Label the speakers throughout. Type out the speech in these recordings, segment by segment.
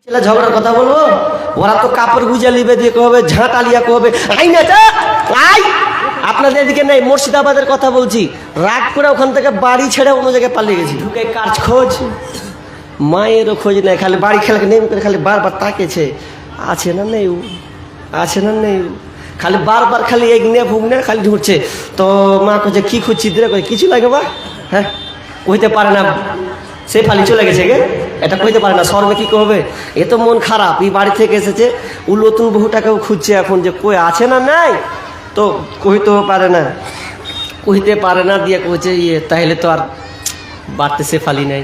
Speaker 1: ছেলে ঝগড়ার কথা বলবো, ওরা তো কাপড় গুজা লিবে দিয়ে কবে ঝাঁটালিয়া কবে আই না যা আই। আপনাদের এদিকে নেই, মুর্শিদাবাদের কথা বলছি। রাগ করে ওখান থেকে বাড়ি ছেড়ে অন্য জায়গায় পালিয়ে গেছি। ঢুকে কাজ খোঁজ, মায়েরও খোঁজ নেই, খালি বাড়ি খেলাকে নেই করে খালি বারবার তাকেছে আছে না নেই, আছে না নেই, খালি বারবার খালি এগনে ভুগনে খালি ঢুকছে। তো মা কছে কি খুঁজছি দিলে কিছু লাগে বা, হ্যাঁ কইতে পারে না, সে ফালি চলে গেছে গে, এটা কইতে পারে না, সর্বে কি করবে। এ তো মন খারাপ, এই বাড়ি থেকে এসেছে, ও নতুন বহুটাকেও খুঁজছে এখন যে কই আছে না নাই, তো কইতেও পারে না, কইতে পারে না দিয়ে কইছে ইয়ে তাহলে তো আর বাড়তে সে ফালি নাই,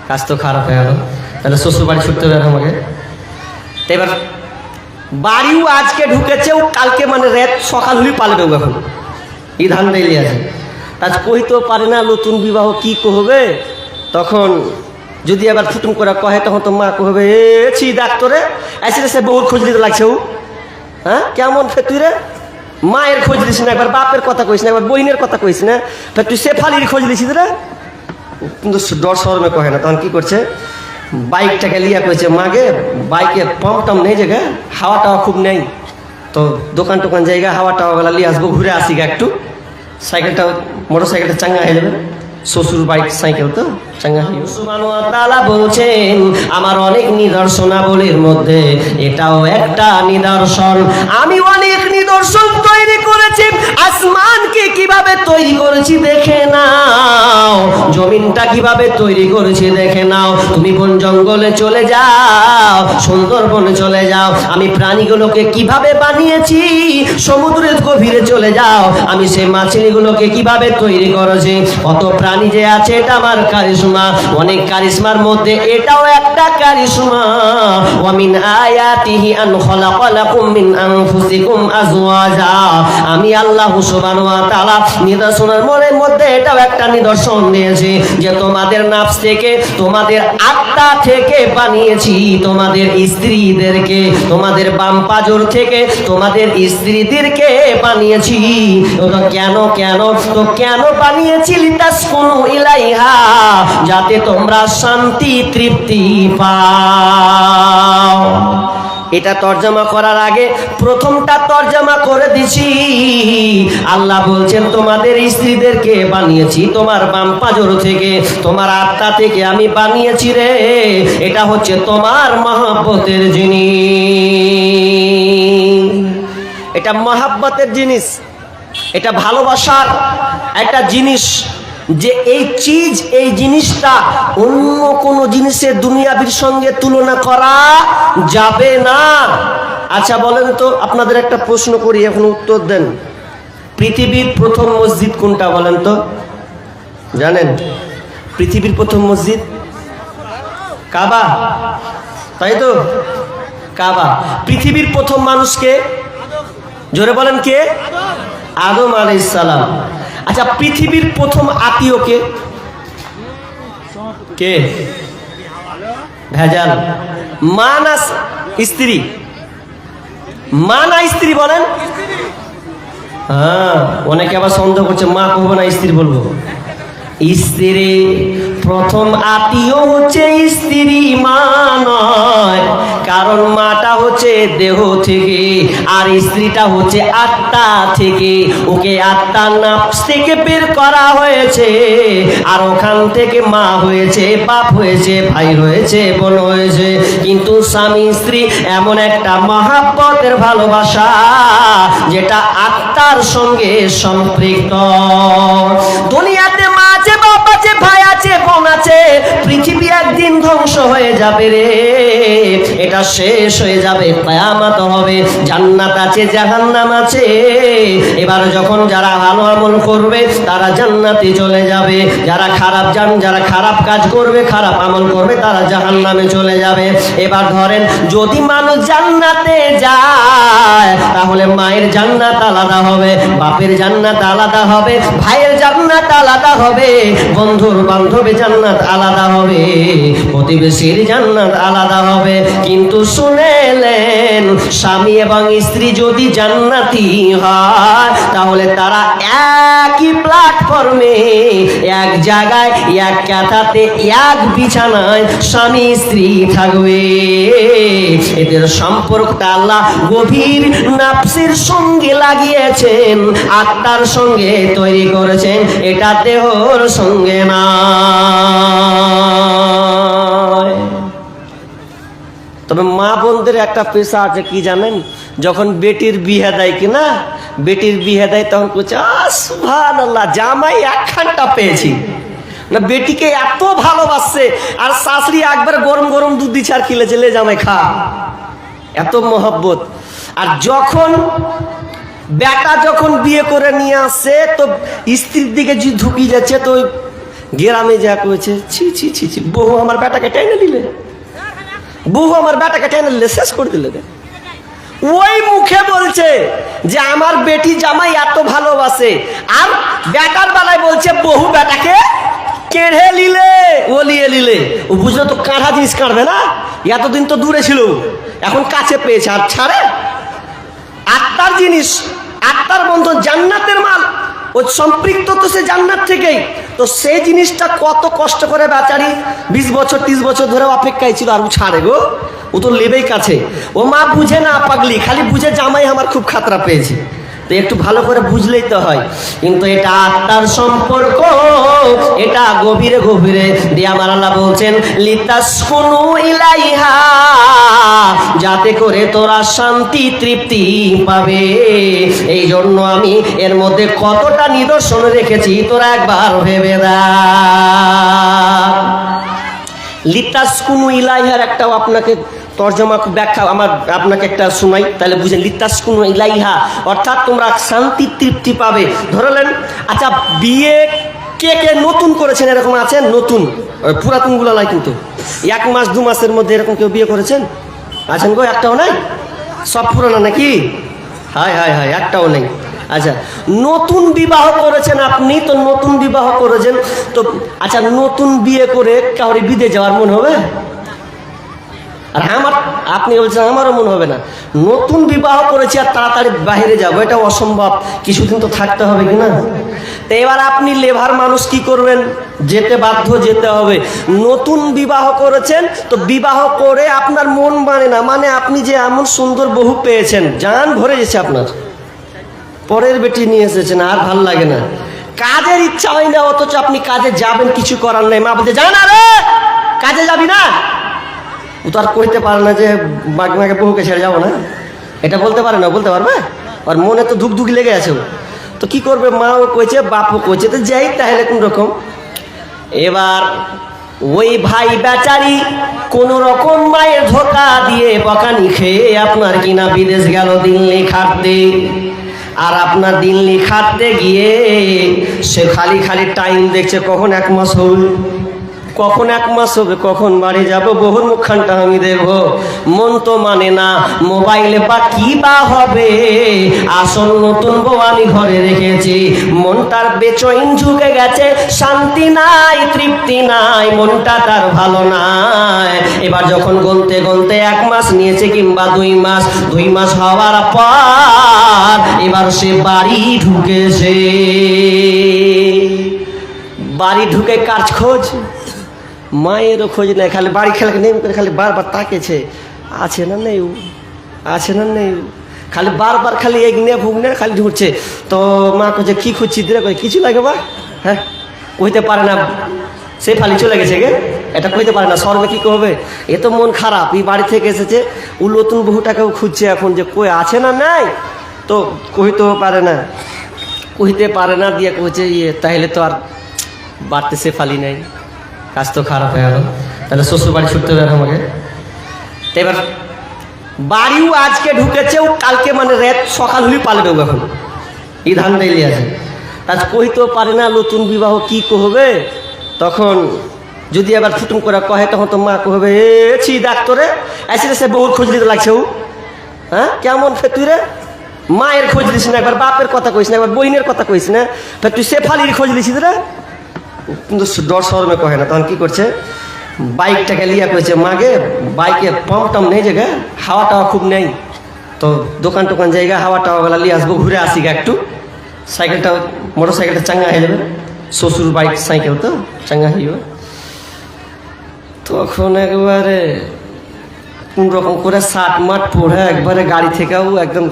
Speaker 1: কাজ তো খারাপ হয়ে গেল, তাহলে শ্বশুর বাড়ি ছুটতে হবে আমাকে। এবার বাড়িও আজকে ঢুকেছে, ও কালকে মানে রাত সকাল হলেই পালবে ও, এখন এই ধান ডাইলি আছে, আজ কইতেও পারে না নতুন বিবাহ কি কহবে। তখন যদি আবার ফুটুম করে কহে তখন তো মা কহবে এ ছি ডাক্তরে এসে সে বহুর খোঁজ নিতে লাগছে ও, হ্যাঁ কেমন ফের তুই রে মায়ের খোঁজ দিস না, একবার বাপের কথা কইস না, একবার বইনের কথা কইস না, ফের তুই সে ফালির খোঁজ দিছিস রে। কিন্তু ডর শরমে কহে না, তখন কি করছে বাইকটাকে লিয়া কইছে মাগে বাইকে পাম্প টাম নেই জায়গা, হাওয়া টাওয়া খুব নেই, তো দোকান টোকান জায়গা হাওয়া টাওয়া গেলা লিয়ে আসবো, ঘুরে আসি গা একটু, সাইকেলটা মোটর সাইকেলটা চাঙ্গা হয়ে যাবে, শ্বশুর বাইক সাইকেল তো চাঙ্গা হয়ে যাবে। সুবহানাহু ওয়া তাআলা বলছেন আমার অনেক নিদর্শনাবলীর মধ্যে এটাও একটা নিদর্শন, আমি অনেক নিদর্শন তৈরি করেছি। আসমানকে কিভাবে তৈরি করেছি দেখে নাও, জমিনটা কিভাবে তৈরি করেছি দেখে নাও, তুমি বন জঙ্গলে চলে যাও, সুন্দরবনে চলে যাও, আমি প্রাণীগুলোকে কিভাবে বানিয়েছি, সমুদ্রের গভীরে চলে যাও, আমি সেই মাছলিগুলোকে কিভাবে তৈরি করেছি, কত প্রাণী যে আছে এটা আমার কারিশমা, অনেক কারিশমার মধ্যে এটাও একটা কারিশমা। ওয়া মিন আয়াতিহি আন খালাকা লাকুম মিন আনফুসিকুম আজওয়াজা, আমি আল্লাহ সুবহানাহু ওয়া তাআলা নিদর্শনের মধ্যে এটাও একটা নিদর্শন দিয়েছি যে তোমাদের নাফস থেকে, তোমাদের আত্মা থেকে বানিয়েছি তোমাদের স্ত্রীদেরকে, তোমাদের বাম পাজর থেকে তোমাদের স্ত্রীদেরকে বানিয়েছি। কেন কেন তো কেন বানিয়েছি লিতাসকুনু ইলাইহা, যাতে তোমরা শান্তি তৃপ্তি পাও। এটা তরজমা করার আগে প্রথমটা তরজমা করে দিছি। আল্লাহ বলছেন তোমাদের স্ত্রীদেরকে বানিয়েছি তোমার বাম পাজর থেকে, তোমার আত্মা থেকে আমি বানিয়েছি রে, এটা হচ্ছে তোমার মহব্বতের জিনিস, এটা মহব্বতের জিনিস, এটা ভালোবাসার একটা জিনিস, যে এই চিজ এই জিনিসটা অন্য কোনো জিনিসের দুনিয়াবির সঙ্গে তুলনা করা যাবে না। আচ্ছা বলেন তো, আপনাদের একটা প্রশ্ন করি, এখন উত্তর দেন, পৃথিবীর প্রথম মসজিদ কোনটা বলেন তো? জানেন পৃথিবীর প্রথম মসজিদ? কাবা, তাই তো? কাবা। পৃথিবীর প্রথম মানুষকে জোরে বলেন কে? আদম আলাইহিস সালাম। আচ্ছা পৃথিবীর প্রথম আত্মীয় কে? কে? ভেজাল, মা না স্ত্রী? মা না স্ত্রী বলেন? হ্যাঁ, অনেকে আবার সন্দেহ করছে মা কহবো না স্ত্রী বলবো। স্ত্রী প্রথম আত্মীয় হচ্ছে স্ত্রী, মা নয়, কারণ মাটা হচ্ছে দেহ থেকে আর স্ত্রীটা হচ্ছে আত্মা থেকে, ওকে আত্মা নাফস থেকে বের করা হয়েছে, আর ওখান থেকে মা হয়েছে, বাপ হয়েছে, ভাই হয়েছে, বোন হয়েছে। কিন্তু স্বামী স্ত্রী এমন একটা মহব্বতের ভালোবাসা যেটা আত্মার সঙ্গে সম্পৃক্ত। দুনিয়াতে মা আছে, বাপ আছে, ভাই আছে, বোন আছে, পৃথিবী একদিন ধ্বংস হয়ে যাবে রে, এটা শেষ হয়ে যাবে, কিয়ামত হবে, জান্নাত আছে, জাহান্নাম আছে। এবার যখন যারা ভালো আমল করবে তারা জান্নাতে চলে যাবে, যারা খারাপ কাজ করবে, খারাপ আমল করবে, তারা জাহান্নামে চলে যাবে। এবার ধরেন যদি মানুষ জান্নাতে যায় তাহলে মায়ের জান্নাত আলাদা হবে, বাপের জান্নাত আলাদা হবে, ভাইয়ের জান্নাত আলাদা হবে, বন্ধুর বান্ধবের জান্নাত আলাদা হবে, প্রতিবেশীর জান্নাত আলাদা হবে। কিন্তু শুনেলেন স্বামী এবং স্ত্রী যদি জান্নাতি হয় তাহলে তারা একই প্ল্যাটফর্মে, এক জায়গায়, এক কাঁথাতে, এক বিছানায় স্বামী স্ত্রী থাকবে। এদের সম্পর্কটা আল্লাহ গভীর নাফসের সঙ্গে লাগিয়েছেন, আত্মার সঙ্গে তৈরি করেছেন, এটা দেহর সঙ্গে না। তবে মা বোনদের একটা পেশা আছে কি জানেন, যখন বেটির বিয়ে দেয় কিনা, বেটির বিয়ে দেয় তখন বলছে সুবহানাল্লাহ জামাই একখানটা পেয়েছি না, বেটিকে এত ভালোবাসছে, আর শাশুড়ি একবার গরম গরম দুধ দিচ্ছে আর কিলেছে লে জামাই খা, এত মহব্বত। আর যখন বেটা যখন বিয়ে করে নিয়ে আসছে তো স্ত্রীর দিকে যে ঢুকিয়ে যাচ্ছে, তো ওই গ্রামে যা করেছে ছি ছি ছি ছি, বহু আমার বেটাকে টেনে দিলে, বহু আমার বেটাকে টেনে দিলে, শেষ করে দিলে। ওই মুখে বলছে যে আমার বেটি জামাই এত ভালোবাসে, আর বেটার বেলায় বলছে বহু বেটাকে কেড়ে নিলে, ওলিয়ে নিলে। ও বুঝলো তো কাঁড়া জিনিস কাটবে না, এতদিন তো দূরে ছিল, এখন কাছে পেয়েছে আর ছাড়ে। আত্মার জিনিস, আত্মার বন্ধন, জান্নাতের মাল, ও সম্পৃক্ত তো সে জান্নাত থেকেই। তো সেই জিনিসটা কত কষ্ট করে বেচারি 20 বছর 30 বছর ধরে অপেক্ষায় ছিল, আর ও ছাড়ে গো, ও তো লেবেই কাছে। ও মা বুঝে না পাগলি, খালি বুঝে জামাই আমার খুব খাতরা পেয়েছে। তো একটু ভালো করে বুঝলেই তো হয়, কিন্তু এটা আত্মার সম্পর্ক, এটা গভীরে গভীরে দিয়ে আমার আল্লাহ বলছেন লিতাসকুনু ইলাইহা, যাতে করে তোরা শান্তি তৃপ্তি পাবে। এই জন্য আমি এর মধ্যে কতটা নিদর্শন রেখেছি তোরা একবার ভেবে দেখ। লিতাসকুনু ইলাইহার একটাও আপনাকে তর্জমা ব্যাখ্যা আমার আপনাকে একটা শোনাই, তাহলে বুঝেন। লিতাসকুনু ইলাইহা অর্থাৎ তোমরা শান্তি তৃপ্তি পাবে। ধরলেন আচ্ছা, বিয়ে কে কে নতুন করেছেন এরকম আছেন? নতুন, পুরাতনগুলো নয় কিন্তু। 1 মাস 2 মাসের মধ্যে এরকম কেউ বিয়ে করেছেন? আছেন গো? একটাও নাই? সব পুরানো নাকি? হায় হায় হায়, একটাও নেই। আচ্ছা, নতুন বিবাহ করেছেন আপনি, তো নতুন বিবাহ করেছেন তো আচ্ছা, নতুন বিয়ে করে কাউরি বিদেশ যাওয়ার মন হবে? আর আমার, আপনি বলছেন আমারও মনে হবে না। নতুন বিবাহ করেছি আর তাড়াতাড়ি বাইরে যাবো, এটা অসম্ভব, কিছুদিন তো থাকতে হবে কিনা। তো এবার আপনি লেভার মানুষ কি করবেন? যেতে বাধ্য, যেতে হবে। নতুন বিবাহ করেছেন তো বিবাহ করে আপনার মন মানে না, মানে আপনি যে এমন সুন্দর বহু পেয়েছেন, জান ভরে গেছে আপনার, পরের বেটি নিয়ে এসেছেন, আর ভাল লাগে না, কাজের ইচ্ছা হয় না, অথচ আপনি কাজে যাবেন, কিছু করার নেই। মা বলতে জান আরে কাজে যাবি না, ও তো আর কইতে পারে না যে বাগমাকে বহুকে ছেড়ে যাবো না, এটা বলতে পারে না। বলতে পারবে? আর মনে তো ধুকধুকি লেগে আছে, তো কি করবে? মাও কইছে, বাপও কইছে, তো যাই তাহলে কোন রকম। এবার ওই ভাই বেচারি কোন রকম মায়ের ধোকা দিয়ে বকানি খেয়ে আপনার কিনা বিদেশ গেল দিল্লি খাটতে। আর আপনার দিল্লি খাটতে গিয়ে সে খালি খালি টাইম দেখছে, কখন 1 মাস হবে, কখন 1 মাস হবে, কখন বাড়ি যাব, বহুর মুখখানটা আমি দেখবো। মন তো মানে না, মোবাইলে বা কি বা হবে, আসল নতুন বউ আমি ঘরে রেখেছি। মনটার বেচইন ঝুঁকে গেছে, শান্তি নাই, তৃপ্তি নাই, মনটা তার ভালো নাই। এবার যখন গলতে গলতে 1 মাস নিয়েছে কিংবা 2 মাস, 2 মাস হওয়ার পর এবার সে বাড়ি ঢুকেছে। বাড়ি ঢুকে কাজ খোঁজ, মায়েরও খোঁজ নেই, খালি বাড়ি খেলাকে নেই করে খালি বারবার তাকেছে, আছে না নেই, আছে না নেই, খালি বারবার খালি এগনে ভুগনে খালি ঢুকছে। তো মা কোচে কি খুঁজছি দিলে, কিছু লাগে বা, হ্যাঁ কইতে পারে না, সে ফালি চলে গেছে গে, এটা কইতে পারে না, সর্বে কি করবে? এ তো মন খারাপ, এই বাড়ি থেকে এসেছে, ও নতুন বহুটাকেও খুঁজছে এখন যে কই আছে না নাই, তো কইতেও পারে না, কইতে পারে না, দিয়ে কইছে তাহলে তো আর বাড়তে সে ফালি নাই, কাজ তো খারাপ হয়ে গেল, তাহলে শ্বশুর বাড়ি ছুটতে হবে আমাকে। তো এবার বাড়িও আজকে ঢুকেছে, ও কালকে মানে রাত সকাল হলেই পালবে, এখন এই ধান দাইলি আছে, আজ কইতেও পারে না, নতুন বিবাহ কি কহবে। তখন যদি আবার ফুটুম করে কহে, তখন তো মা কহবে ছি ডাক্তরে এসে সে বহুর খোঁজ দিতে লাগছে, ও হ্যাঁ কেমন ফে তুই রে, মায়ের খোঁজ দিস না, একবার বাপের কথা কইস না, একবার বইনের কথা কইস না, তুই সে ফালির খোঁজ দিছিস রে। কিন্তু ডর শরমে কহে না, তখন কি করছে, বাইকটাকে লিয়া করেছে, মাগে বাইকে পাম্প টাম নেই জায়গা, হাওয়া টাওয়া খুব নেই, তো দোকান টোকান জায়গা হাওয়া টাওয়া বেলা লিয়ে আসবো, ঘুরে আসি গা একটু, সাইকেলটা মোটর সাইকেলটা চাঙ্গা হয়ে যাবে, শ্বশুর বাইক সাইকেল তো চাঙ্গা হয়ে যাবে। তখন একবারে কোন রকম করে শার্ট মাঠ পরে একবারে গাড়ি থেকেও একদম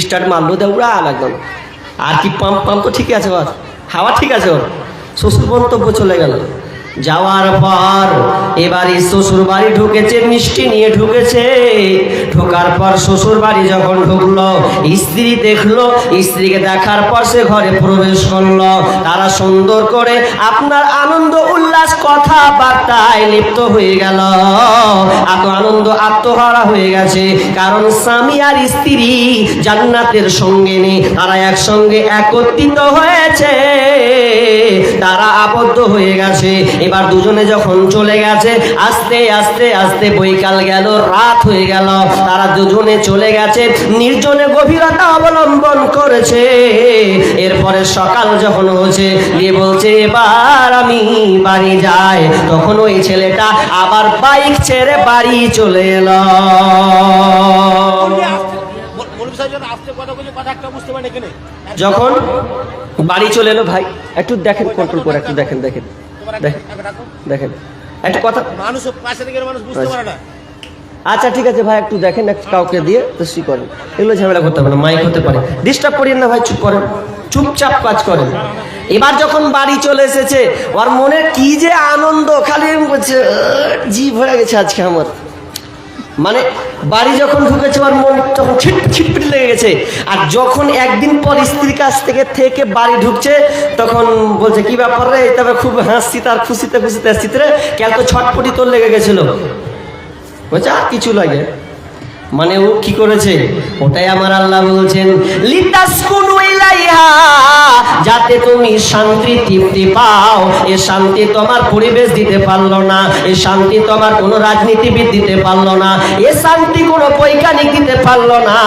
Speaker 1: স্টার্ট মারলো দেয় উড়াল একদম। আর কি পাম্প পাম্প তো ঠিকই আছে, ওর হাওয়া ঠিক আছে, ওর শ্বশুর মন্তব্য চলে গেল। যাওয়ার পর এবারে শ্বশুর বাড়ি ঢুকেছে, মিষ্টি নিয়ে ঢুকেছে। ঢোকার পর শ্বশুর বাড়ি যখন ঢুকলো, স্ত্রী দেখলো, স্ত্রীকে দেখার পর সে ঘরে প্রবেশ করলো। তারা সুন্দর করে আপনার আনন্দ উল্লাস কথাবার্তায় লিপ্ত হয়ে গেল। এত আনন্দ আত্মহারা হয়ে গেছে, কারণ স্বামী আর স্ত্রী জান্নাতের সঙ্গে নেই, তারা একসঙ্গে একত্রিত হয়েছে, তারা আবদ্ধ হয়ে গেছে। এবার দুজনে যখন চলে গেছে, আস্তে আস্তে আস্তে বৈকাল গেল, রাত হয়ে গেল, তারা দুজনে চলে গেছে, নির্জনে গভীরতা অবলম্বন করেছে। এরপরে সকাল যখন হচ্ছে, দিয়ে বলছে এবার আমি বাড়ি যাই। তখন ওই ছেলেটা আবার বাইক ছেড়ে বাড়ি চলে এলো। যখন বাড়ি চলে এলো, ভাই একটু দেখেন, কন্ট্রোল করে একটু দেখেন, দেখেন দেখেন একটা কথা, মানুষ পাশে থেকে মানুষ বুঝতে পারে না। আচ্ছা ঠিক আছে ভাই, একটু দেখেন, একটু কাউকে দিয়ে তো করেন, এগুলো ঝামেলা করতে হবে না, মাইক হতে পারে, ডিস্টার্ব করিয়েন না ভাই, চুপ করেন, চুপচাপ কাজ করেন। এবার যখন বাড়ি চলে এসেছে, ওর মনে কি যে আনন্দ, খালি বলছে জিভ হয়ে গেছে আজকে আমার। মানে বাড়ি যখন ঢুকেছে, ওর মন তখন ছিটপিট লেগে গেছে। আর যখন একদিন পর স্ত্রীর কাছ থেকে বাড়ি ঢুকছে, তখন বলছে কি ব্যাপার রে, তবে খুব হাসছি, তার খুশিতে খুশিতে হাসছিতে রে, কেন তো ছটপটি তোর লেগে গেছিল। বলছে আর কিছু লাগে, মানে ও কি করেছে, ওটাই আমার আল্লাহ বলছেন লিতাসকুনু ইলাইহা, যাতে তুমি শান্তি তৃপ্তি পাও। এই শান্তি তোমার পরিবেশ দিতে পারলো না, এই শান্তি তোমার কোনো রাজনীতিবিদ দিতে পারলো না, এই শান্তি কোনো বৈজ্ঞানিক দিতে পারলো না,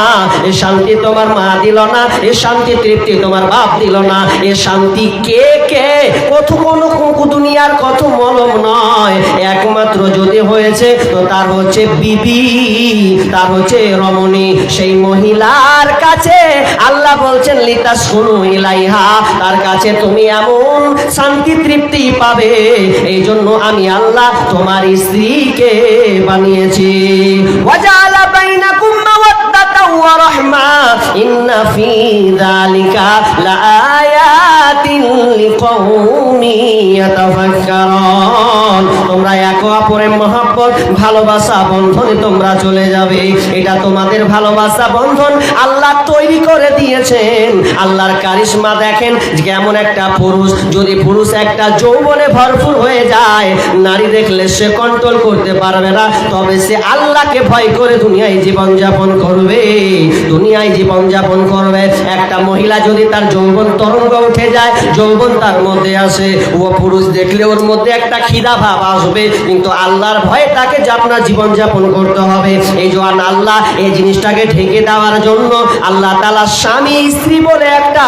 Speaker 1: এই শান্তি তোমার মা দিল না, এই শান্তি তৃপ্তি তোমার বাপ দিল না। এই শান্তি কে কে কত কোনো দুনিয়ার কত মলম নয়, একমাত্র যদি হয়েছে তো তার হচ্ছে বিবি, তার হচ্ছে রমণী। সেই মহিলার কাছে আল্লাহ বলছেন লিতাসকুনু ইলাইহা, তার কাছে তুমি এমন শান্তি তৃপ্তি পাবে। এই জন্য আমি আল্লাহ তোমার স্ত্রীকে বানিয়েছি। ওয়াজালা বাইনাকুম মাওয়াদ্দাতাও ওয়া রাহমা, ইন্না ফি যালিকা লাআয়াতিন লিকাউমি ইয়াতাফাক্কারুন। তোমরা একে অপরের মহব্বত ভালোবাসা বন্ধনে তোমরা চলে যাবে, এটা তোমাদের ভালোবাসা বন্ধন আল্লাহ তৈরি করে দিয়েছেন। আল্লাহর কারিশমা দেখেন, যেমন একটা পুরুষ, যদি পুরুষ একটা যৌবনে ভরপুর হয়ে যায়, নারী দেখলে সে কন্ট্রোল করতে পারবে না, তবে সে আল্লাহকে ভয় করে দুনিয়ায় জীবনযাপন করবে, দুনিয়ায় জীবনযাপন করবে। একটা মহিলা যদি তার যৌবন তরঙ্গ উঠে যায়, যৌবন তার মধ্যে আসে, ও পুরুষ দেখলে ওর মধ্যে একটা খিদা ভাব আসবে, কিন্তু আল্লাহর ভয়ে তাকে যে আপনার জীবনযাপন করতে হবে। এই জন্য আল্লাহ এই জিনিসটাকে ঢেকে দেওয়ার জন্য আল্লাহ তাআলা স্বামী স্ত্রী বলে একটা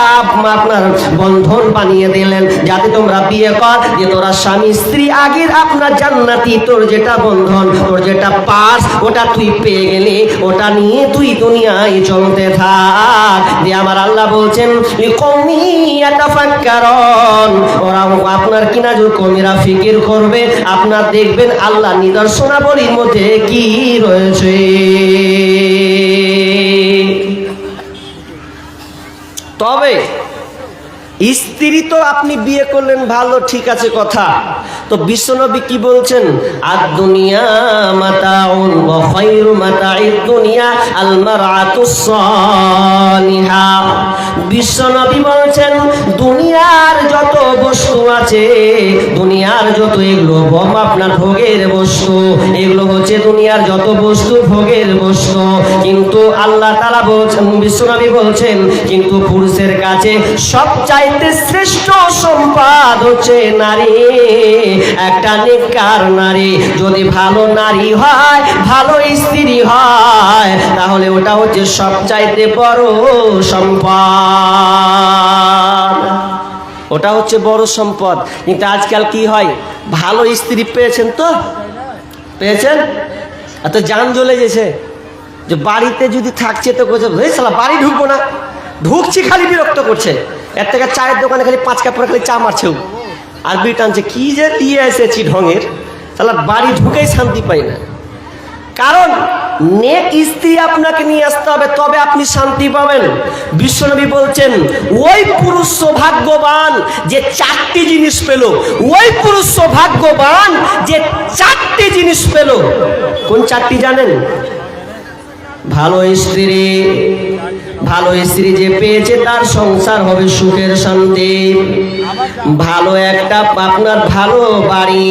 Speaker 1: আপনার বন্ধন বানিয়ে দিলেন, যাতে তোমরা বিয়ে কর, যে তোরা স্বামী স্ত্রী আগের আপনার জান্নাতি, তোর যেটা বন্ধন, তোর যেটা পাস, ওটা তুই পেয়ে গেলি, ওটা নিয়ে তুই দুনিয়ায় চলতে থাক। যে আমার আল্লাহ বলছেন লিকাউমি ইয়াতাফাক্কারুন, ওরা আপনার কিনা যে কমিরা ফিকির করবে, আপনার দেখবেন আল্লাহ নিদর্শনাবলীর মধ্যে কি রয়েছে। তবে স্ত্রী তো আপনি বিয়ে করলেন, ভালো ঠিক আছে কথা, তো বিশ্বনবী কি বলছেন, আদ দুনিয়া মাতাউন ওয়া খায়রু মাতাইদ দুনিয়া আল মারআতুস সালিহা। বিশ্বনবী বলছেন দুনিয়ার যত বস্তু আছে, দুনিয়ার যত এগুলো আপনার ভোগের বস্তু, এগুলো হচ্ছে দুনিয়ার যত বস্তু ভোগের বস্তু, কিন্তু আল্লাহ তাআলা বলছেন, বিশ্বনবী বলছেন, কিন্তু পুরুষের কাছে সবচাইতে শ্রেষ্ঠ সম্পদ হচ্ছে নারী, একটা নেককার নারী। যদি ভালো নারী হয়, ভালো স্ত্রী হয়, তাহলে ওটা হচ্ছে সবচাইতে বড় সম্পদ, ওটা হচ্ছে বড় সম্পদ। কিন্তু আজকাল কি হয়, ভালো স্ত্রী পেয়েছেন তো পেয়েছেন, এত জান জ্বলে গেছে যে বাড়িতে যদি থাকছে তো শালা বাড়ি ঢুকবো না, ঢুকছি খালি বিরক্ত করছে, এর থেকে চায়ের দোকানে খালি 5 কাপ করে খালি চা মারছেও, আর বিয়ে টানছে, কি যে দিয়ে এসেছি ঢঙের, শালা বাড়ি ঢুকেই শান্তি পাই না। কারণ নেক স্ত্রী আপনাকে নিয়ে আসতে হবে, তবে আপনি শান্তি পাবেন। বিশ্বনবী বলছেন ওই পুরুষ সৌভাগ্যবান যে 4টি জিনিস পেল, ওই পুরুষ সৌভাগ্যবান যে 4টি জিনিস পেল। কোন 4টি জানেন? ভালো স্ত্রী, ভালো স্ত্রী যে পেয়েছে তার সংসার হবে সুখের শান্তি। ভালো একটা আপনার ভালো বাড়ি,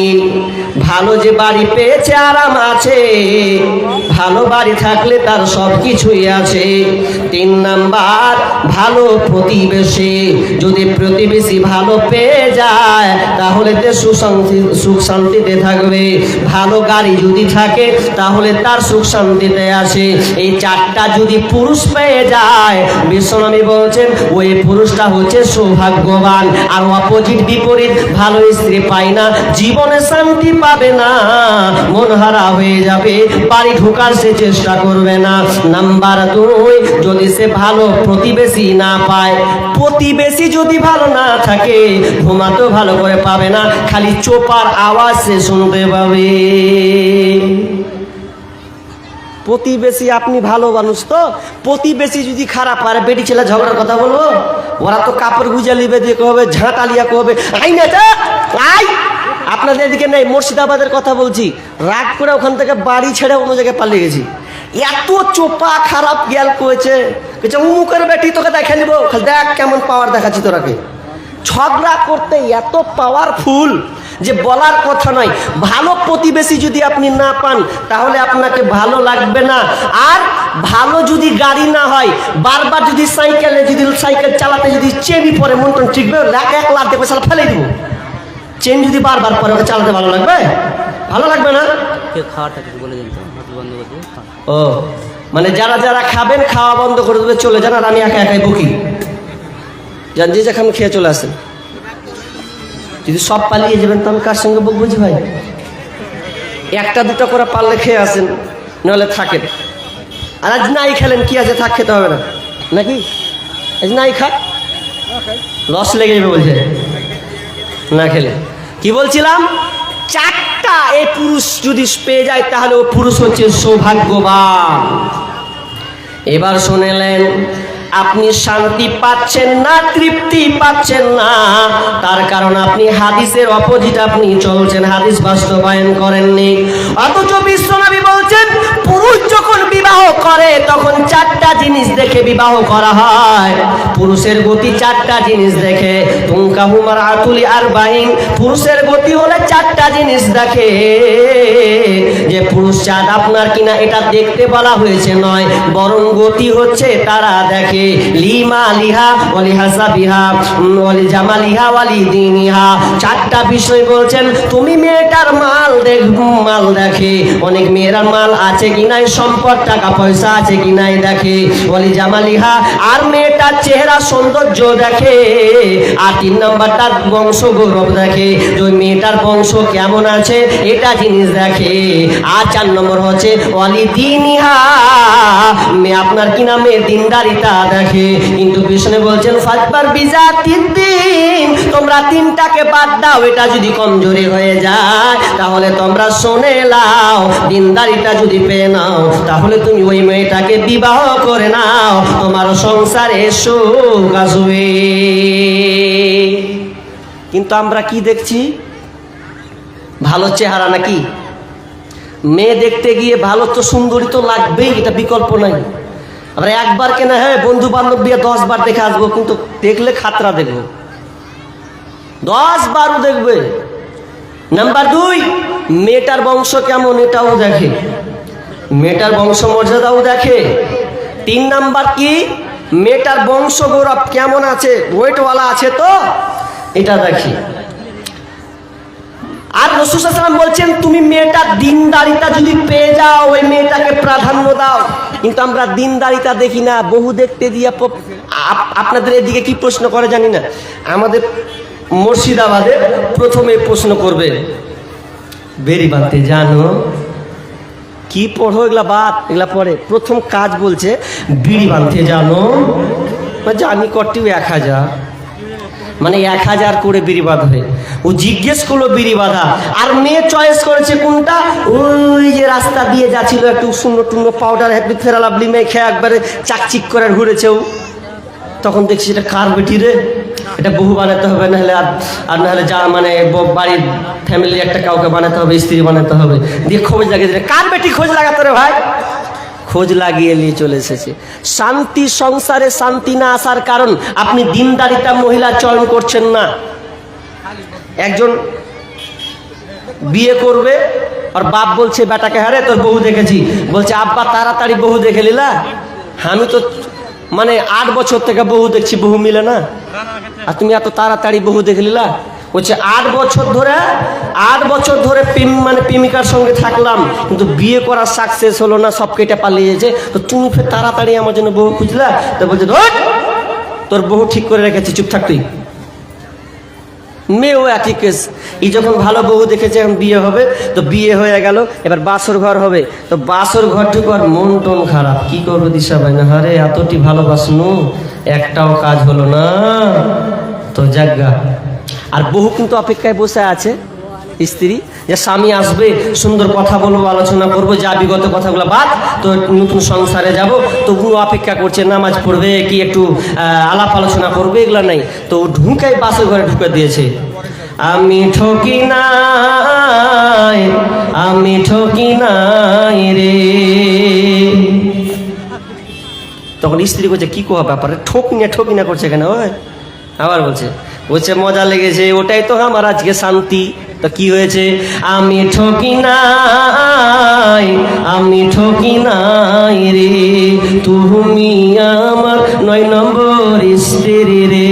Speaker 1: ভালো যে বাড়ি পেয়েছে আরাম আছে, ভালো বাড়ি থাকলে তার সব কিছুই আছে। 3 নাম্বার ভালো প্রতিবেশী, যদি প্রতিবেশী ভালো পেয়ে যায় তাহলে তে সুখ শান্তিতে থাকবে। ভালো গাড়ি যদি থাকে তাহলে তার সুখ শান্তিতে আসে। এই 4টা যদি পুরুষ পেয়ে যায়, বিশ্বনবী বলছেন ওই পুরুষটা হচ্ছে সৌভাগ্যবান। আর অপোজিট বিপরীত ভালো স্ত্রী পায় না, জীবনে শান্তি পাবে না, মন হারা হয়ে যাবে, বাড়ি ঢোকার সে চেষ্টা করবে না। নাম্বার 2, যদি সে ভালো প্রতিবেশী না পায়, প্রতিবেশী যদি ভালো না থাকে ঘুমাতে ভালো করে পাবে না, খালি চোপার আওয়াজ সে শুনতে পাবে। প্রতিবেশী আপনি ভালো মানুষ তো, প্রতিবেশী যদি খারাপ পারে, বেটি ছেলে ঝগড়ার কথা বলবো, ওরা তো কাপড় গুজা লিবে দিয়ে কবে, ঝাঁটালিয়া কবে, আই না যা আই। আপনাদের এদিকে নেই, মুর্শিদাবাদের কথা বলছি, রাগ করে ওখান থেকে বাড়ি ছেড়ে অন্য জায়গায় পালিয়ে গেছি। এত চোপা খারাপ জ্ঞান করেছে, উমুকের বেটি তোকে দেখে নিবো, দেখ কেমন পাওয়ার দেখাচ্ছি তোরাকে। ঝগড়া করতে এত পাওয়ারফুল যে বলার কথা নয়। ভালো প্রতিবেশী যদি আপনি না পান তাহলে আপনাকে ভালো লাগবে না। আর ভালো যদি গাড়ি না হয়, বারবার যদি সাইকেল চালাতে যদি চেনই পরে মন টন ঠিকবে, এক লাখ দেখবে সালা ফেলে দিব। চেন যদি বারবার পরে ওকে চালাতে ভালো লাগবে? ভালো লাগবে না। ও মানে যারা যারা খাবেন খাওয়া বন্ধ করে দেবে, চলে যান, আর আমি একা একাই বকি যান, যে যেখানে খেয়ে চলে আসেন। যদি সব পালিয়ে যাবেন তো আমি কার সঙ্গে বকবো? জি ভাই, 1টা 2টা করে পারলে খেয়ে আসেন, নাহলে থাকেন। আর আজ নাই খেলেন কি আছে, থাক, খেতে হবে না নাকি? আজ নাই খা, লস লেগে যাবে বলছে না খেলে। কি বলছিলাম? 4টা এই পুরুষ যদি পেয়ে যায় তাহলে ও পুরুষ হচ্ছে সৌভাগ্যবান। এবার শুনেলেন, আপনি শান্তি পাচ্ছেন না, তৃপ্তি পাচ্ছেন না, তার কারণ আপনি হাদিসের অপোজিট আপনি চলছেন, হাদিস বাস্তবায়ন করেননি। অথচ বিশ্বনবী বলছেন পুরুষ যখন বিবাহ করে তখন 4টা জিনিস দেখে বিবাহ করা হয়। পুরুষের গতি 4টা জিনিস দেখে। তুনকাহুমার আতুলি আর বাহিন, পুরুষের গতি হলে 4টা জিনিস দেখে। যে পুরুষ চাঁদ আপনার কিনা এটা দেখতে বলা হয়েছে নয়, বরং গতি হচ্ছে তারা দেখে। লিমা লিহা ওয়ালি হাসাবিহা ওয়ালি জামালিহা ওয়ালি দিনিহা। 4টা বিষয় বলছেন। তুমি মেয়েটার মাল দেখে, অনেক মেয়েরার মাল আছে কি নাই, সম্পদ টাকা পয়সা আছে কি নাই দেখে। ওয়ালি জামালিহা, আর মেয়েটার চেহারা সৌন্দর্য দেখে। আর 3 নাম্বার তার বংশ গৌরব দেখে, যে মেয়েটার বংশ কেমন আছে এটা জিনিস দেখে। আর 4 নম্বর হচ্ছে ওয়ালি দিনিহা, আপনার কিনা মেয়ে দিনদারিতা দেখে। কিন্তু বিষ্ণু বলছেন ফাতবার বিজা 3 দিন, তোমরা 3টাকে বাদ দাও, এটা যদি কমজোরি হয়ে যায় তাহলে তোমরা শুনে নাও, দিনদারিটা যদি পেয়ে নাও তাহলে তুমি ওই মেয়েটাকে বিবাহ করে নাও, তোমার সংসারে সুখ আসবে। কিন্তু আমরা কি দেখছি? ভালো চেহারা নাকি? মেয়ে দেখতে গিয়ে ভালো তো সুন্দরী তো লাগবেই, এটা বিকল্প নাই। আমরা একবার কেনা হ্যাঁ বন্ধু বান্ধব দিয়ে 10 বার দেখে আসবো, কিন্তু দেখলে খাতরা দেখবো, 10 বারও দেখবে। নাম্বার 2, মেয়েটার বংশ কেমন এটাও দেখে, মেয়েটার বংশ মর্যাদাও দেখে। 3 নাম্বার কি? মেয়েটার বংশ গৌরব কেমন আছে, ওয়েটওয়ালা আছে তো, এটা দেখি। আর রাসূল সাল্লাল্লাহু আলাইহি ওয়াসাল্লাম বলছেন তুমি মেয়েটার দিনদারিতা যদি পেয়ে যাও ওই মেয়েটাকে প্রাধান্য দাও। কিন্তু আমরা দিনদারিতা দেখি না, বহু দেখতে দিয়ে। আপনাদের এদিকে কি প্রশ্ন করে জানি না, আমাদের মুর্শিদাবাদে প্রথমে প্রশ্ন করবে বেরি বাঁধতে জানো, কি পড়ো এগুলা বাদ, এগুলা পরে প্রথম কাজ বলছে বিড়ি বাঁধতে জানো, জানি কটিও 1000। মানে 1000 করে বিড়ি বাঁধবে। ও জিজ্ঞেস করলো বিড়ি বাঁধা, আর মেয়ে চয়েস করেছে কোনটা, ওই যে রাস্তা দিয়ে যাচ্ছিল একটু শূন্য টুন্য পাউডার একটু ফেরালাবলি মেখে একবারে চাকচিক করে ঘুরেছে ও। তখন দেখছি এটা কার বেটি রে, এটা বহু বানাতে হবে, নাহলে আর নাহলে যা মানে বাড়ির ফ্যামিলি একটা কাউকে বানাতে হবে, স্ত্রী বানাতে হবে। দিয়ে খোঁজ লাগিয়ে দিলে কার বেটি, খোঁজ লাগাতে রে ভাই। খোঁজ লাগিয়ে নিয়ে চলে এসেছে। শান্তি সংসারে শান্তি না আসার কারণ আপনি দিনদারিতা মহিলা চয়ন করছেন না। একজন বিয়ে করবে আর বাপ বলছে বেটাকে, হারে তোর বউ দেখেছি, বলছে আব্বা তাড়াতাড়ি বউ দেখে নিলা, আমি তো মানে 8 বছর থেকে বহু দেখছি, বহু মিলে না, আর তুমি এত তাড়াতাড়ি বহু দেখে নিলা। বলছে 8 বছর ধরে মানে প্রেমিকার সঙ্গে থাকলাম, কিন্তু বিয়ে করা সাকসেস হলো না, সব কেটে পালিয়ে যেছে, তো তুমি ফের তাড়াতাড়ি আমার জন্য বহু খুঁজলা। তো বলছে তোর বহু ঠিক করে রেখেছি, চুপ থাক তুই। মেয়েও একই কেস, এই যখন ভালো বউ দেখেছে এখন বিয়ে হবে, তো বিয়ে হয়ে গেল, এবার বাসর ঘর হবে, তো বাসর ঘর ঢুকার মন টন খারাপ, কি করবো দিশা ভাই না, আরে এতটি ভালোবাসনু একটাও কাজ হলো না, তো জায়গা। আর বহু কিন্তু অপেক্ষায় বসে আছে স্ত্রী, যে স্বামী আসবে, সুন্দর কথা বলবো, আলোচনা করবো, যা বিগত কথাগুলো বাদ, তো নতুন সংসারে যাব, তো পুরো অপেক্ষা করছে, নামাজ পড়বে কি একটু আলাপ আলোচনা করবে, এগুলো নাই, তো ঢুকাই বাসের ঘরে ঢুকে দিয়েছে। আমি ঠকি নাই রে। তখন স্ত্রী বলছে কি কোয়া ব্যাপারে, ঠকি না করছে কেন? ওই আবার বলছে মজা লেগেছে, ওটাই তো আমার আজকে শান্তি। তো কি হয়েছে? আমি ঠকি নাই রে, তুমি আমার 9 নম্বর স্ত্রী রে।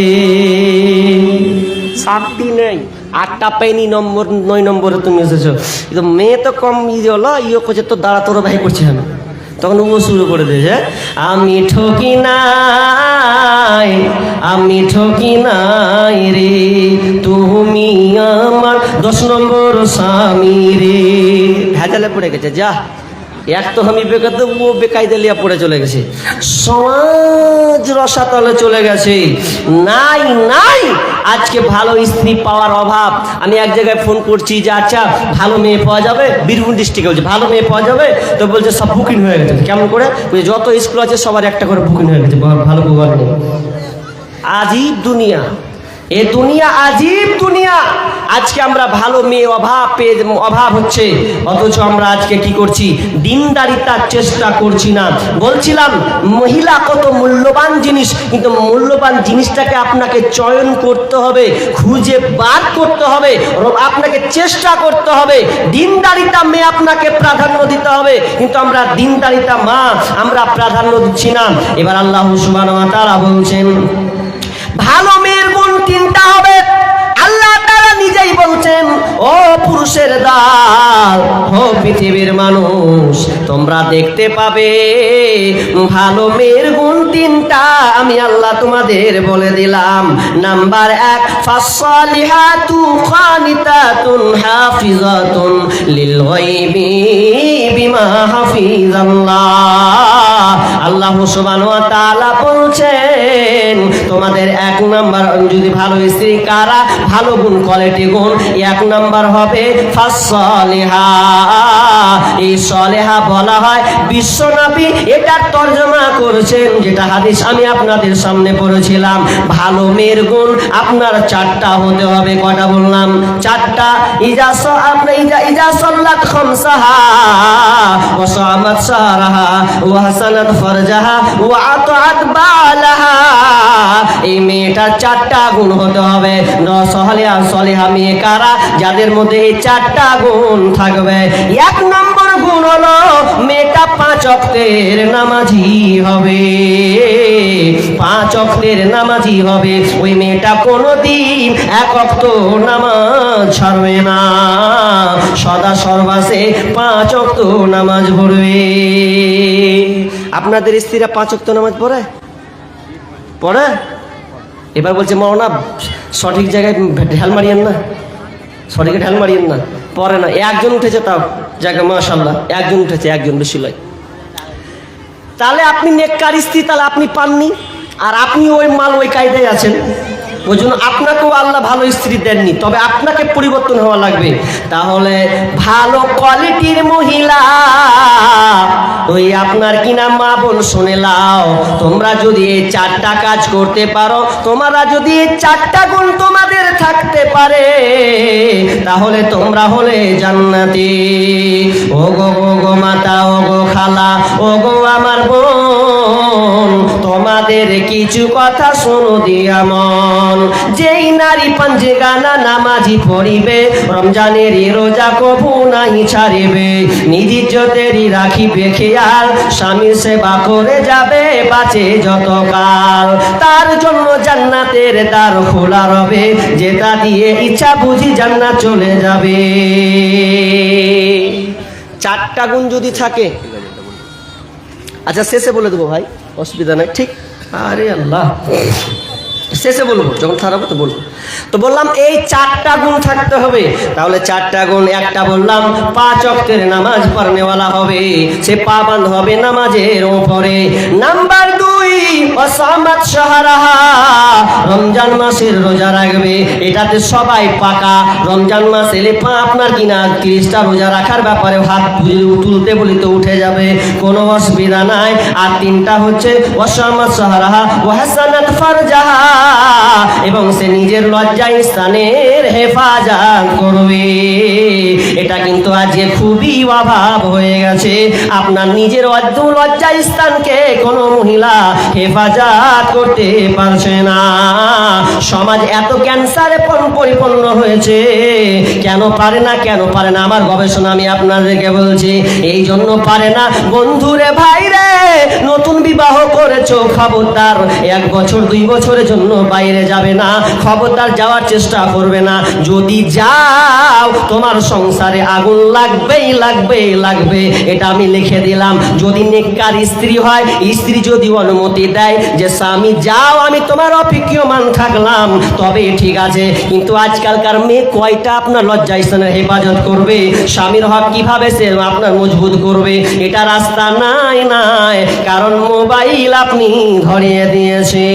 Speaker 1: শান্তি নেই, 8টা পেনি নম্বর 9 নম্বরে তুমি এসেছো। কিন্তু মেয়ে তো কম হলো, ইয়ে করছে তো দাঁড়া তোর ভাই করছে আমি। তখন ও শুরু করে দিয়েছে, আমি ঠকি নাই রে, তুমি আমার 10 নম্বর স্বামী রে। ভেজালে পড়ে গেছে, যা এক তো আমি বেকাতে, ও বেকায়দা লিয়া পড়ে চলে গেছে, সমাজ রসাতলে চলে গেছে। নাই আজকে ভালো স্ত্রী পাওয়ার অভাব। আমি এক জায়গায় ফোন করছি যে আচ্ছা ভালো মেয়ে পাওয়া যাবে, বীরভূম ডিস্ট্রিক্টে বলছে ভালো মেয়ে পাওয়া যাবে, তো বলছে সব বুকিং হয়ে গেছে। কেমন করে? যত স্কুল আছে সবার একটা করে বুকিং হয়ে গেছে, ভালো বউ নেই। আজীব দুনিয়া, এ দুনিয়া আজীব দুনিয়া। আজকে আমরা ভালো মেয়ে অভাব হচ্ছে, অথচ আমরা আজকে কি করছি? দিনদারিতার চেষ্টা করছি না। বলছিলাম মহিলা কত মূল্যবান জিনিস, কিন্তু মূল্যবান জিনিসটাকে আপনাকে চয়ন করতে হবে, খুঁজে বার করতে হবে, আপনাকে চেষ্টা করতে হবে। দিনদারিতা মেয়ে আপনাকে প্রাধান্য দিতে হবে, কিন্তু আমরা দিনদারিতা মা আমরা প্রাধান্য দিচ্ছি না। এবার আল্লাহ সুবহানাহু ওয়া তাআলা বলছেন ভালো মেয়ের গুণ 3টা হবে। আল্লাহ তাআলা নিজেই বলছেন, ও পুরুষের দল, ও পৃথিবীর মানুষ, তোমরা দেখতে পাবে ভালো মেয়ের গুণ 3টা। আমি আল্লাহ তোমাদের বলে দিলাম। নাম্বার 1, ফাসসালিহাতু কানিতাতুন হাফিজাতুন লিল গায়বি বিমা হাফিজাল্লাহ। আল্লাহ সুবহানাহু ওয়া তাআলা বলছেন তোমাদের 1 নাম্বার, যদি ভালো স্ত্রী কারা, ভালো গুণ কোয়ালিটি গুণ, 1 নাম্বার হবে ফাসসালিহা। এই সালেহা বলা হয় বিশ্বনবী এটার তরজমা করেছেন, যেটা হাদিস আমি আপনাদের সামনে পড়েছিলাম। ভালো মেয়ের গুণ আপনার 4টা হতে হবে। কয়টা বললাম? 4টা। ইজা সাল্লাত খামসাহা ওয়া সামাত সারাহা ওয়া হাসানাত ফারজাহা ওয়া আতাআত বালাহা। এই মেয়েটার 4টা গুণ হতে হবে। সালেহা মেয়ে কারা? যাদের মধ্যে এই 4টা গুণ থাকবে। 1 নম্বর গুণ হলো মেয়েটা 5 ওয়াক্তের নামাজি হবে। 5 ওয়াক্তের নামাজি হবে। ওই মেয়েটা কোনোদিন 1 ওয়াক্ত নামাজ ছাড়বে না, সদা সর্বাসে 5 ওয়াক্ত নামাজ পড়বে। আপনাদের স্ত্রীরা 5 ওয়াক্ত নামাজ পড়ে? এবার বলছে মওলানা সঠিক জায়গায় ঢাল মারিয়েন না, সঠিক ঢাল মারিয়েন না। পরে না, 1জন উঠেছে, তাও জায়গা মাশাআল্লাহ 1জন উঠেছে, 1জন বেশি লয়। তাহলে আপনি নেককার স্ত্রী, তাহলে আপনি পাননি, আর আপনি ওই মাল ওই কায়দায় আছেন। ওই জন্য আপনাকেও আল্লাহ ভালো স্ত্রী দেননি, তবে আপনাকে পরিবর্তন হওয়া লাগবে। তাহলে ভালো কোয়ালিটির মহিলা ওই আপনার কিনা মা বোন শুনে লাও, তোমরা যদি এই 4টা কাজ করতে পারো, তোমরা যদি এই 4টা গুণ তোমাদের থাকতে পারে, তাহলে তোমরা হলে জান্নাতি। ওগো ওগো মাতা, ওগো খালা, ওগো আমার বোন, তোমাদের কিছু কথা শোনো দিয়া মন। যেই নারী পাঞ্জেগানা নামাজি পড়িবে, রমজানেরই রোজা কবু নাই ছাড়িবে, নিজ ইজ্জতেরই রাখিবে খেয়াল, স্বামীর সেবা করে যাবে বাঁচে যতকাল, তার জন্য জান্নাতের দ্বার খোলা রবে, যেটা দিয়ে ইচ্ছা বুঝি জান্নাত চলে যাবে। 4টা গুণ যদি থাকে, আচ্ছা শেষে বলে দেবো ভাই, অসুবিধা নাই, ঠিক? আরে আল্লাহ, শেষে বলবো, যখন খারাপ তো বলবো। তো বললাম এই 4টা গুণ থাকতে হবে। তাহলে 4টা গুণ, একটা বললাম 5 ওয়াক্তের নামাজ পড়নেওয়ালা হবে, সে পাবন্দ হবে নামাজের উপরে। নাম্বার 2, ওয়াসামাত শাহরাহা, রমজান মাসের রোজা রাখবে। এটাতে সবাই পাকা। রমজান মাস এলে আপনার কিনা 30টা রোজা রাখার ব্যাপারে হাত তুলতে বলি তো উঠে যাবে, কোনো অসুবিধা নাই। আর 3টা হচ্ছে ওয়াসামাত শাহরাহা ওয়া হাসানাত ফারজাহা, এবং সে নিজের লজ্জা স্থানের হেফাজত করবে। এটা কিন্তু আজকে খুবই অভাব হয়ে গেছে, আপনার নিজের লজ্জা স্থানকে কোনো মহিলা হেফাজত করতে পারছে না। সমাজ এত ক্যান্সারে পরিপূর্ণ হয়েছে, কেন পারে না, কেন পারে না? আমার গবেষণা আমি আপনাদেরকে বলছি, এই জন্য পারে না। বন্ধুরে ভাইরে, নতুন বিবাহ করেছো, খবরদার 1 বছর 2 বছরের জন্য বাইরে যাবে না, খবরদার যাওয়ার চেষ্টা করবে না। যদি যাও তোমার সংসারে আগুন লাগবেই লাগবে, এটা আমি লিখে দিলাম। যদি নেককার স্ত্রী হয়, স্ত্রী যদি অনুমতি দেয় যে স্বামী যাও, আমি তোমার অপেক্ষমান থাকলাম, তবে ঠিক আছে। কিন্তু আজকালকার মেয়ে কয়টা আপনার লজ্জা স্থানের হেফাজত করবে? স্বামীর হক কিভাবে সে আপনার মজবুত করবে? এটা রাস্তা নাই, কারণ মোবাইল আপনি ধরিয়ে দিয়েছে।